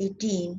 18,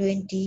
20,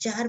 4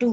2,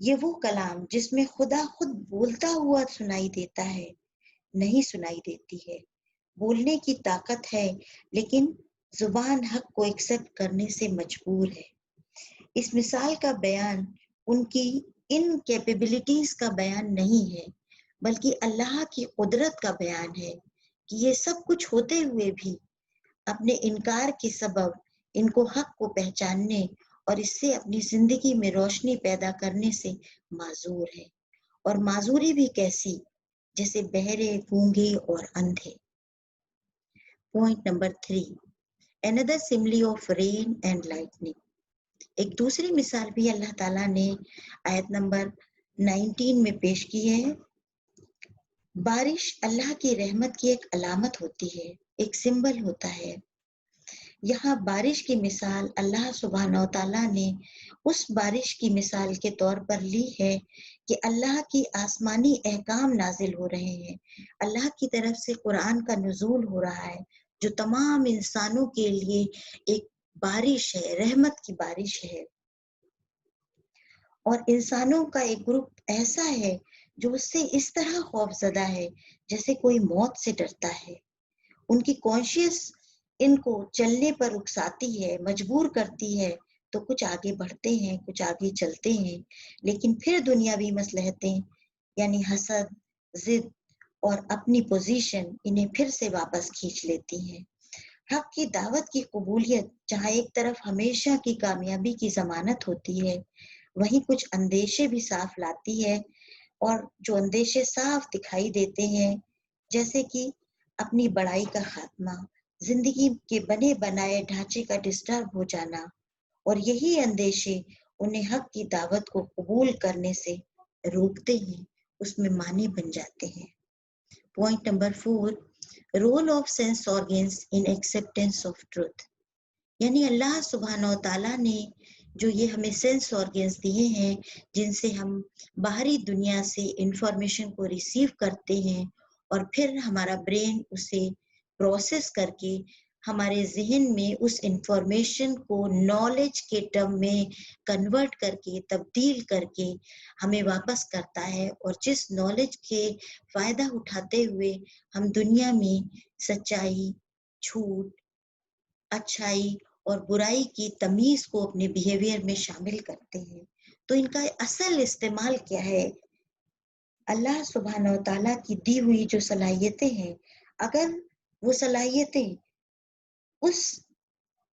یہ وہ کلام جس میں خدا خود بولتا ہوا سنائی دیتا ہے نہیں سنائی دیتی ہے. بولنے کی طاقت ہے لیکن زبان حق کو ایکسپٹ کرنے سے مجبور ہے. اس مثال کا بیان ان کی ان کیپیبلٹیز کا بیان نہیں ہے بلکہ اللہ کی قدرت کا بیان ہے کہ یہ سب کچھ ہوتے ہوئے بھی اپنے انکار کے سبب ان کو حق کو پہچاننے اور اس سے اپنی زندگی میں روشنی پیدا کرنے سے معذور ہے. اور معذوری بھی کیسی؟ جیسے بہرے، گونگے اور اندھے. Point number 3، another simile of rain and lightning. ایک دوسری مثال بھی اللہ تعالیٰ نے آیت نمبر 19 میں پیش کی ہے. بارش اللہ کی رحمت کی ایک علامت ہوتی ہے، ایک سمبل ہوتا ہے. یہاں بارش کی مثال اللہ سبحانہ و تعالیٰ نے اس بارش کی مثال کے طور پر لی ہے کہ اللہ کی آسمانی احکام نازل ہو رہے ہیں، اللہ کی طرف سے قرآن کا نزول ہو رہا ہے جو تمام انسانوں کے لیے ایک بارش ہے، رحمت کی بارش ہے. اور انسانوں کا ایک گروپ ایسا ہے جو اس سے اس طرح خوف زدہ ہے جیسے کوئی موت سے ڈرتا ہے. ان کی کانشیس ان کو چلنے پر اکساتی ہے، مجبور کرتی ہے، تو کچھ آگے بڑھتے ہیں، کچھ آگے چلتے ہیں، لیکن پھر دنیاوی مصلحتیں یعنی حسد، ضد اور اپنی پوزیشن انہیں پھر سے واپس کھینچ لیتی ہیں. حق کی دعوت کی قبولیت جہاں ایک طرف ہمیشہ کی کامیابی کی ضمانت ہوتی ہے، وہیں کچھ اندیشے بھی صاف لاتی ہے. اور جو اندیشے صاف دکھائی دیتے ہیں جیسے کہ اپنی بڑائی کا خاتمہ، زندگی کے بنے بنائے ڈھانچے کا ڈسٹرب ہو جانا، اور یہی اندیشے انہیں حق کی دعوت کو قبول کرنے سے روکتے ہیں، اس میں مانی بن جاتے ہیں. Point number 4، role of sense organs in acceptance of truth. یعنی اللہ سبحانہ و تعالیٰ نے جو یہ ہمیں سینس آرگنز دیے ہیں جن سے ہم باہری دنیا سے انفارمیشن کو ریسیو کرتے ہیں اور پھر ہمارا برین اسے پروسیس کر کے ہمارے ذہن میں اس انفارمیشن کو نالج کے ٹرم میں کنورٹ کر کے، تبدیل کر کے ہمیں واپس کرتا ہے، اور جس نالج کے فائدہ اٹھاتے ہوئے ہم دنیا میں سچائی، جھوٹ، اچھائی اور برائی کی تمیز کو اپنے بیہیویئر میں شامل کرتے ہیں. تو ان کا اصل استعمال کیا ہے؟ اللہ سبحانہ و تعالیٰ کی دی ہوئی جو صلاحیتیں ہیں، اگر وہ صلاحیتیں اس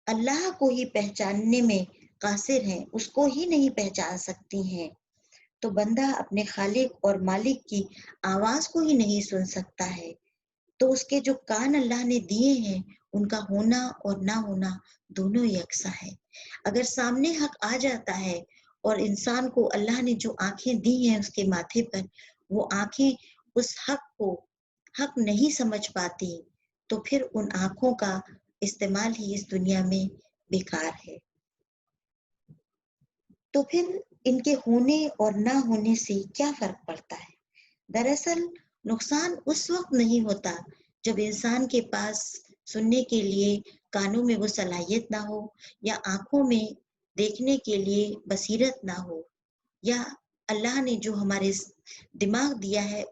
اللہ کو ہی پہچاننے میں قاصر ہیں، اس کو ہی نہیں پہچان سکتی ہیں، تو بندہ اپنے خالق اور مالک کی آواز کو ہی نہیں سن سکتا ہے. تو اس کے جو کان اللہ نے دیے ہیں ان کا ہونا اور نہ ہونا دونوں یکساں ہے. اگر سامنے حق آ جاتا ہے اور انسان کو اللہ نے جو آنکھیں دی ہیں اس کے ماتھے پر، وہ آنکھیں اس حق کو حق نہیں سمجھ پاتی، تو پھر ان آنکھوں کا استعمال ہی اس دنیا میں بیکار ہے. تو پھر ان کے ہونے اور نہ ہونے سے کیا فرق پڑتا ہے؟ دراصل نقصان اس وقت نہیں ہوتا جب انسان کے پاس سننے کے لیے کانوں میں وہ صلاحیت نہ ہو، یا آنکھوں میں دیکھنے کے لیے بصیرت نہ ہو، یا اللہ نے جو ہمارے دماغ دیا ہے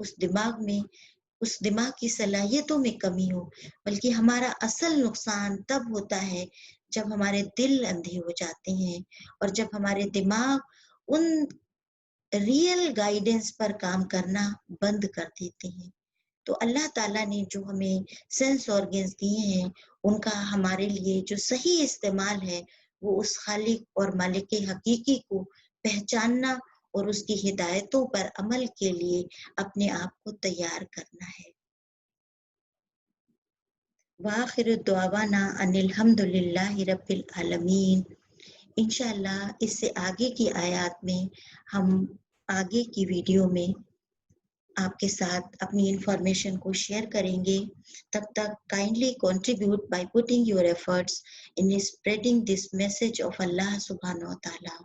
اس دماغ کی صلاحیتوں میں کمی ہو. بلکہ ہمارا اصل نقصان تب ہوتا ہے جب ہمارے دل اندھے ہو جاتے ہیں اور جب ہمارے دماغ ان ریئل گائیڈنس پر کام کرنا بند کر دیتے ہیں. تو اللہ تعالیٰ نے جو ہمیں سینس آرگنز دیے ہیں ان کا ہمارے لیے جو صحیح استعمال ہے وہ اس خالق اور مالک حقیقی کو پہچاننا اور اس کی ہدایتوں پر عمل کے لیے اپنے آپ کو تیار کرنا ہے. وآخر دعوانا ان الحمد للہ رب العالمین. انشاءاللہ اس سے آگے کی آیات میں ہم آگے کی ویڈیو میں آپ کے ساتھ اپنی انفارمیشن کو شیئر کریں گے. تب تک kindly contribute by putting your efforts in spreading this message of Allah subhanahu wa ta'ala.